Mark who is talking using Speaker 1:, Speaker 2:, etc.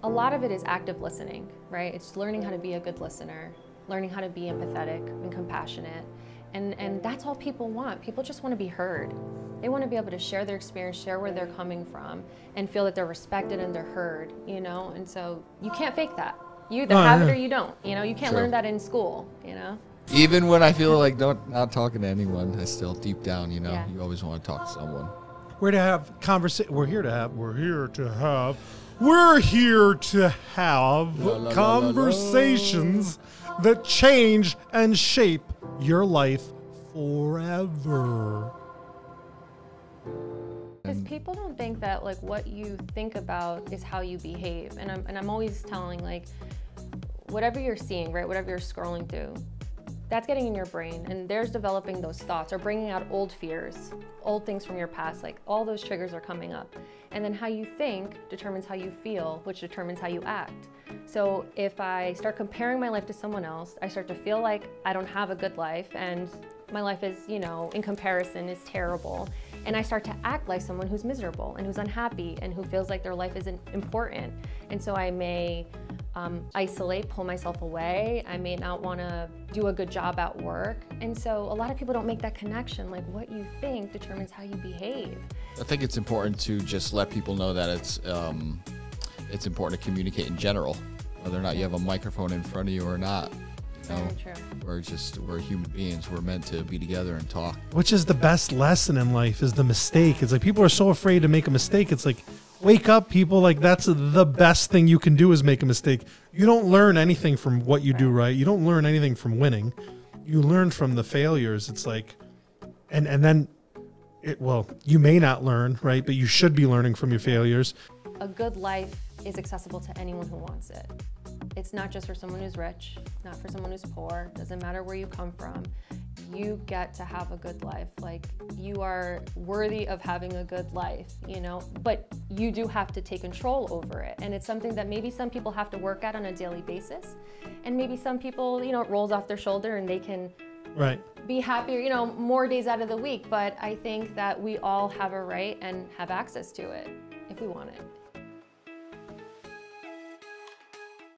Speaker 1: A lot of it is active listening, right? It's learning how to be a good listener, learning how to be empathetic and compassionate. And that's all people want. People just want to be heard. They want to be able to share their experience, share where they're coming from, and feel that they're respected and they're heard, you know? And so you can't fake that. You either have it or you don't, you know? You can't learn that in school, you know?
Speaker 2: Even when I feel like not talking to anyone, I still deep down, you know, you always want to talk to someone.
Speaker 3: We're here to have conversations that change and shape your life forever.
Speaker 1: Because people don't think that like what you think about is how you behave, and I'm always telling, like, whatever you're seeing, right, whatever you're scrolling through, that's getting in your brain, and there's developing those thoughts or bringing out old fears, old things from your past. Like, all those triggers are coming up, and then how you think determines how you feel, which determines how you act. So if I start comparing my life to someone else, I start to feel like I don't have a good life, and my life is, you know, in comparison is terrible. And I start to act like someone who's miserable and who's unhappy and who feels like their life isn't important. And so I may isolate, pull myself away. I may not want to do a good job at work. And so a lot of people don't make that connection. Like, what you think determines how you behave.
Speaker 2: I think it's important to just let people know that it's important to communicate in general, whether or not you have a microphone in front of you or not. You know,
Speaker 1: Very true.
Speaker 2: We're human beings. We're meant to be together and talk.
Speaker 3: Which is the best lesson in life, is the mistake. It's like people are so afraid to make a mistake. It's like, wake up, people. Like, that's the best thing you can do, is make a mistake. You don't learn anything from what you do right. You don't learn anything from winning. You learn from the failures. It's like, and then, you may not learn, right? But you should be learning from your failures.
Speaker 1: A good life is accessible to anyone who wants it. It's not just for someone who's rich, not for someone who's poor. Doesn't matter where you come from. You get to have a good life. Like, you are worthy of having a good life, you know, but you do have to take control over it. And it's something that maybe some people have to work at on a daily basis. And maybe some people, you know, it rolls off their shoulder and they can be happier, you know, more days out of the week. But I think that we all have a right and have access to it if we want it.